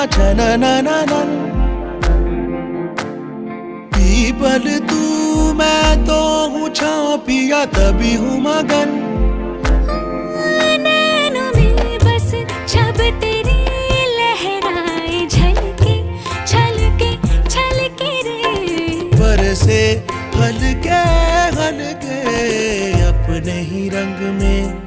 छननननन। People तू मैं तो हूँ छाँव पिया तभी हूँ मगन। नैनों में बस छब तेरी लहराए झलके छलके छलके रे। बरसे हल्के हल्के अपने ही रंग में।